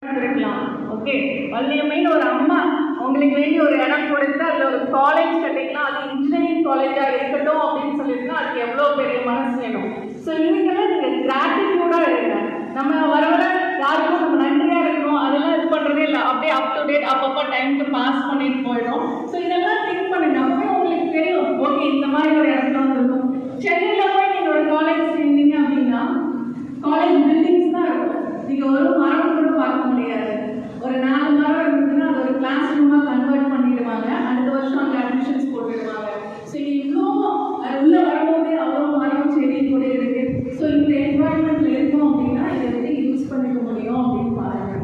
இருக்கலாம். ஓகே, வள்ளியம்மைன்னு ஒரு அம்மா உங்களுக்கு வேண்டிய ஒரு இடம் கொடுத்து அதில் ஒரு காலேஜ் கட்டிக்கலாம், அது இன்ஜினியரிங் காலேஜாக இருக்கட்டும் அப்படின்னு சொல்லிட்டுனா அதுக்கு எவ்வளோ பெரிய மனசு வேணும். ஸோ இதுக்கெல்லாம் நீங்கள் கிராட்டிடியூடாக இருங்க. நம்ம வர வர யாருக்கும் நம்ம நன்றியாக இருக்கணும் அதெல்லாம் இது பண்ணுறதே இல்லை, அப்படியே அப் டு டேட் அப்பப்போ டைமுக்கு பாஸ் பண்ணிட்டு போயிடும். ஸோ இதெல்லாம் திங்க் பண்ணுங்க, அப்போ உங்களுக்கு தெரியும் ஓகே இந்த மாதிரி ஒரு இடத்துல வந்துருக்கும். சென்னையில் போய் நீங்கள் ஒரு காலேஜ் சேர்ந்தீங்க அப்படின்னா காலேஜ் பில்டிங்ஸ் தான் இருக்கும், நீங்கள் ஒரு மரம் கூட பார்க்க முடியாது. ஒரு 4 மரம் இருந்ததுன்னா அது ஒரு கிளாஸ் ரூமாக கன்வெர்ட் பண்ணிடுவாங்க, அடுத்த வருஷம் அங்கே அட்மிஷன்ஸ் போட்டுடுவாங்க. ஸோ இது இவ்வளோ உள்ளே வரும்போதே அவ்வளோ மரம் செடி கூட இருக்கு. ஸோ இந்த என்வாயன்மெண்ட்ல இருக்கோம் அப்படின்னா இதை வந்து யூஸ் பண்ணிக்க முடியும் அப்படின்னு பாருங்க.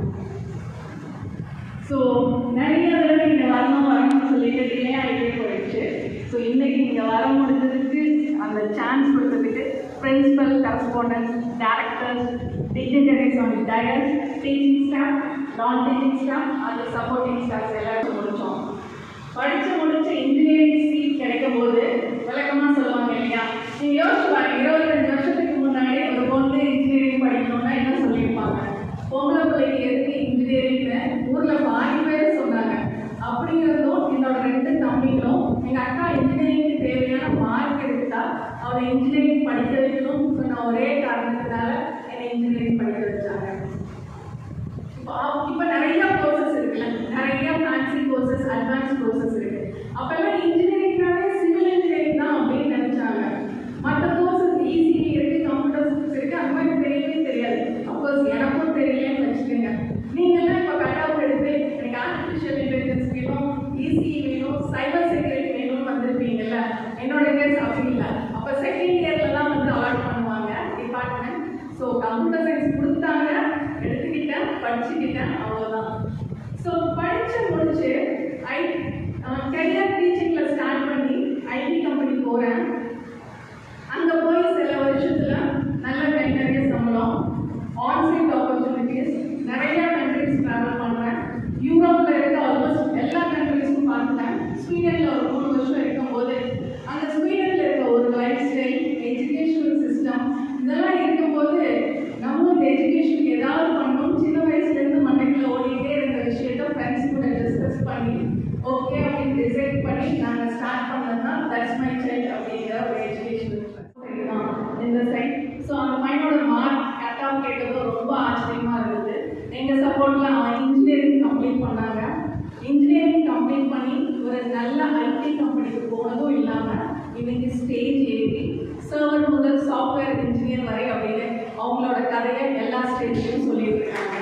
ஸோ நிறைய தடவை இங்கே வரணும்னு சொல்லிட்டு டிலே ஆகிட்டே போயிடுச்சு. ஸோ இன்னைக்கு இங்கே வர முடிஞ்சதுக்கு அந்த சான்ஸ் கொடுத்ததுக்கு principal, correspondent, directors, dignitaries on the dais, teaching staff, non-teaching staff, and supporting staff எல்லாரும் முடிச்சோம். படிச்சு இன்ஜினியரிங் சீட் கிடைக்கும் போது விளக்கமாக சொல்லுவாங்க இல்லையா, நீங்கள் யோசிச்சு பாருங்க, 25 வருஷத்துக்கு முன்னாடி ஒரு பொண்ணு இன்ஜினியரிங் படிக்கணும்னா என்ன சொல்லியிருப்பாங்க, பொம்பளை பிள்ளைக்கு எதுக்கு இன்ஜினியரிங்னு ஊரில் பாதி பேர் சொன்னாங்க. அப்படிங்கிறதும் என்னோட 2 தம்பிகளும் எங்கள் அக்கா இன்ஜினியரிங்க்கு தேவையான மார்க் எடுத்தா அவளை இன்ஜினியரிங் படிக்க வைக்கணும் சொன்ன ஒரே காரணத்தினால என்னை இன்ஜினியரிங் படிக்க வச்சாங்க. இப்போ நிறைய கோர்சஸ் இருக்குல்ல, நிறைய ஃபேன்சி கோர்சஸ், அட்வான்ஸ் கோர்சஸ் இருக்கு. அப்பெல்லாம் இன்ஜினியரிங்னாலே சிவில் இன்ஜினியரிங் தான் அப்படின்னு நினைச்சாங்க. மற்ற கோர்சஸ் ஈஸி இருக்கு, கம்ப்யூட்டர் சயின்ஸ் இருக்கு, அந்த மாதிரி தெரியவே தெரியாது. அப்கோர்ஸ் எனக்கும் தெரியலன்னு வச்சுக்கோங்க. நீங்கள்லாம் இப்போ கட் ஆஃப் எடுத்து எனக்கு ஆர்டிஃபிஷியல் இன்டெலிஜென்ஸ் வேணும், இசிஇ வேணும், சைபர் செக்யூரிட்டி வேணும்னு வந்திருப்பீங்கல்ல. என்னோட கேஸ் அப்படி இல்லை. அப்போ செகண்ட் இயர்ல தான் வந்து அலாட் பண்ணுவாங்க டிபார்ட்மெண்ட். ஸோ கம்ப்யூட்டர் சயின்ஸ் கொடுத்தாங்க, எடுத்துக்கிட்டேன், படிச்சுக்கிட்டேன், அவ்வளோதான். ஸோ படித்து முடிச்சு கெரியர் டீச்சிங்கில் ஸ்டார்ட் பண்ணி ஐடி கம்பெனி போகிறேன். அங்கே போய் சில வருஷத்தில் நல்ல நிறைய சம்பளம், ஆன்சைட் ஆப்பர்ச்சுனிட்டிஸ், நிறைய கண்ட்ரிஸ் ட்ராவல் பண்ணுறேன். யூரோப்பில் இருக்க ஆல்மோஸ்ட் எல்லா கண்ட்ரிஸும் பார்த்துட்டேன். ஸ்வீடனில் ஒரு 3 வருஷம் இருக்கும்போது அந்த ஸ்வீடனில் இருக்க ஒரு லைஃப் ஸ்டைல், எஜுகேஷனல் சிஸ்டம் இதெல்லாம் இருக்கும்போது நம்ம இந்த எஜுகேஷனுக்கு ஏதாவது பண்ணணும். சின்ன வயசுலேருந்து மண்டைக்குள்ள ஓடிக்கிட்டே இருந்த விஷயத்த ஃப்ரெண்ட்ஸ் கூட டிஸ்கஸ் பண்ணி ஓகே அப்படின்னு டிசைட் பண்ணி நாங்கள் ஸ்டார்ட் பண்ணதுன்னா தட்ஸ் மை சைல்ட் அப்படிங்கிற ஒரு எஜுகேஷனல் தான் இந்த சைட். ஸோ அந்த பையனோட மார்க் கட் ஆஃப் கேட்டது ரொம்ப ஆச்சரியமாக இருந்தது. எங்கள் சப்போர்ட்டில் அவன் இன்ஜினியரிங் கம்ப்ளீட் பண்ணாங்க. இன்ஜினியரிங் கம்ப்ளீட் பண்ணி ஒரு நல்ல ஐடி கம்பெனிக்கு போனதும் இல்லாமல் இன்னைக்கு ஸ்டேஜ் ஏறி சர்வர் முதல் சாஃப்ட்வேர் இன்ஜினியர் வரை அப்படின்னு அவங்களோட கதையை எல்லா ஸ்டேஜ்லையும் சொல்லியிருக்காங்க.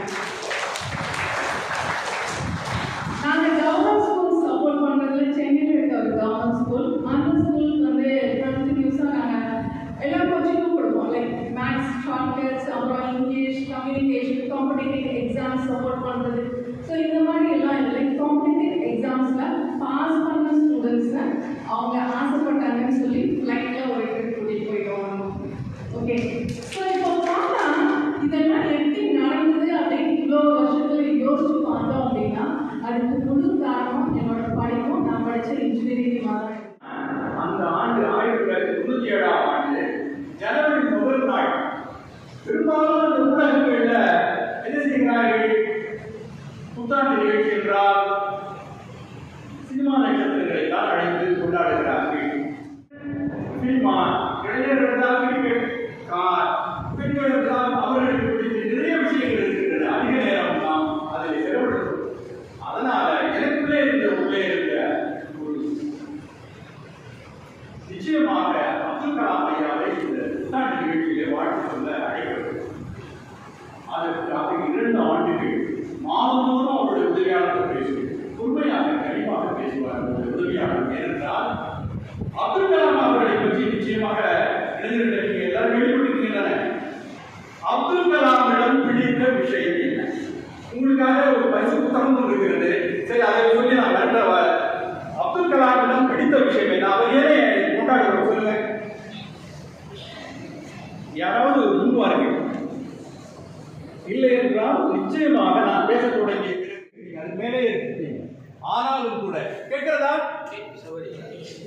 நாங்கள் கவர்மெண்ட் ஸ்கூல் சப்போர்ட் பண்ணுறதுல சென்னையில் இருக்க ஒரு கவர்மெண்ட் ஸ்கூல், அந்த ஸ்கூலுக்கு வந்து கண்டினியூஸாக நாங்கள் எல்லா கோச்சிங்கும் கொடுப்போம். லைக் மேத்ஸ், ஷார்ட்கட்ஸ், அப்புறம் English, communication, competitive exams support பண்ணுறது. ஸோ இந்த மாதிரி எல்லாம் இல்லை. காம்படிட்டிவ் எக்ஸாம்ஸில் பாஸ் பண்ண ஸ்டூடெண்ட்ஸை அவங்க ஆசைப்பட்டாங்கன்னு சொல்லி ஃப்ளைட்டில் ஒரு இடத்துக்கு கூட்டிகிட்டு போயிடுவாங்க. ஓகே, ஸோ இப்போ பார்த்தா இதெல்லாம் எப்படி நடந்தது அப்படின்னு இவ்வளோ வருஷத்தில் யோசிச்சு பார்த்தோம் அப்படின்னா அதுக்கு முழு காரணம் என்னோட படிப்பும், நான் படித்த இன்ஜினியரிங் மாதிரி. அந்த ஆண்டு 1997ஆம் ஆண்டு ஜனவரி 1 நாள் பெரும்பாலும் அந்த ஊடகங்களில் என்ன செய்கிறார்கள், புத்தாண்டு நிகழ்ச்சி என்றால் சினிமா நட்சத்திரங்களை தான் அழைத்து கொண்டாடுகிறார்கள். சினிமா, இளைஞர்கள் என்றால் கிரிக்கெட், கார், பெண்கள் என்றால் அவர்களுக்கு பிடித்த நிறைய விஷயங்கள் இருக்கின்றன. அதிக நேரம் நாம் அதை செலவிடுகிறோம். அதனால எனக்குள்ளே இருந்த உள்ளே இருந்த ஒரு நிச்சயமாக அப்துல் கலாம் ஐயாவை இந்த புத்தாண்டு நிகழ்ச்சியிலே வாழ்த்து சொல்ல அழைக்கப்பட்டது. அதற்காக 2 ஆண்டுகள் மாதந்தோறும் அவருடைய உதவியாளர்கள் பேசுவார். உண்மையாக கனிவாக பேசுவார் அவருடைய உதவியாளர். ஏனென்றால் அப்துல் கலாம் அவர்களை பற்றி நிச்சயமாக இளைஞர்கள் நீங்கள் எல்லாரும் வெளிப்படுத்துகின்றன. அப்துல் கலாமிடம் பிடித்த விஷயம் என்ன? உங்களுக்காக ஒரு பரிசு புத்தகம் இருக்கிறது. சரி, அதை சொல்லி நான் வேண்ட அப்துல் கலாமிடம் பிடித்த விஷயம் என்ன? அவர் ஏனே கொண்டாடுகிறோம் சொல்லுங்க. யாராவது முன்வார்கள். இல்லை என்றால் நிச்சயமாக நான் பேச தொடங்கி அது மேலே இருக்கீங்க. ஆனாலும் கூட கேட்கிறதா,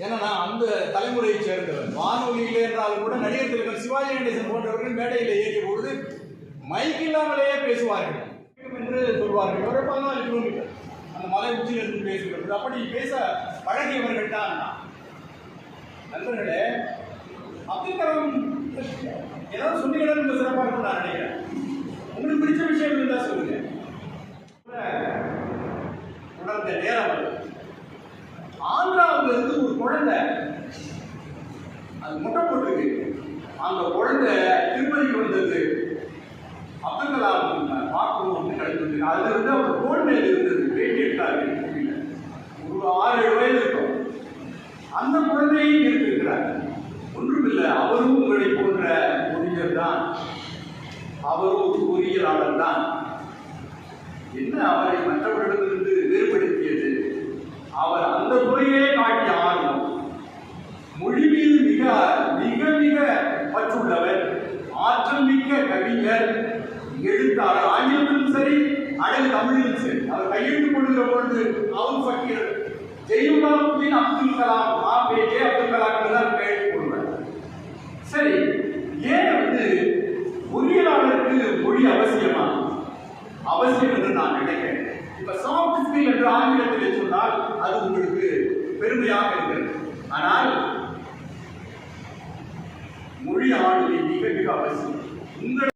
ஏன்னா நான் அந்த தலைமுறையை சேர்ந்தவர். வானொலியில் என்றாலும் கூட நடிகர் திலகம், சிவாஜி கணேசன் போன்றவர்கள் மேடையில் ஏறிய பொழுது மைக் இல்லாமலேயே பேசுவார்கள் என்று சொல்வார்கள். ஒரு 14 கிலோமீட்டர் அந்த மலை உச்சியில் இருந்து பேசுகிறது. அப்படி பேச பழகியவர்கள் தான் நான். நண்பர்களே, அப்துல் கலாம் ஏதாவது சொன்னீங்கன்னா ரொம்ப சிறப்பாக இருக்கும் நான் நினைக்கிறேன். உங்களுக்கு பிடிச்ச விஷயம் இருந்தா சொல்லுங்க. உணர்ந்த நேரம் ஆந்திராவில் இருந்து ஒரு குழந்தை அது முட்டை போட்டிருக்கு. அந்த குழந்தை திருப்பதிக்கு வந்தது. அப்துல் கலாம் பார்க்கணும் கிடைத்தது. அதுல இருந்து அவர் போன் மேல இருந்தது. பேட்டி எடுத்தாரு. ஒரு 6-7 வயது இருக்கும். அந்த குழந்தையை இருக்கிறார். ஒன்றுமில்லை, அவரும் உங்களை போன்ற பொறிஞர் தான். அவரும் ஒரு பொறியியலாளர் தான். என்ன அவரை மற்றவர்களிடமிருந்து வேறுபடுத்தியது? அவர் அந்த துறையே காட்டிய ஆர்வம். மொழி மீது மிக மிக மிக பற்றுள்ளவர். ஆற்றல் மிக்க கவிஞர், எழுத்தாளர். ஆங்கிலத்திலும் சரி, அழகு தமிழிலும் சரி. அவர் கையெழுத்து கொள்கிற பொழுது அவர் ஃபக்கீர் ஜெயுலாவுதீன் அப்துல் கலாம் ஆபேஜே அப்துல் கலாம் தான் கையெழுத்து கொள்வார். சரி, ஏன் பொறியியலாளருக்கு மொழி அவசியமா? அவசியம் என்று நான் நினைக்கிறேன். இப்ப சாஃப்ட் ஸ்கில் என்று ஆங்கிலத்தில் சொன்னால் அது உங்களுக்கு பெருமையாக இருக்கிறது. ஆனால் மொழி ஆளுகை மிக மிக அவசியம். உங்கள்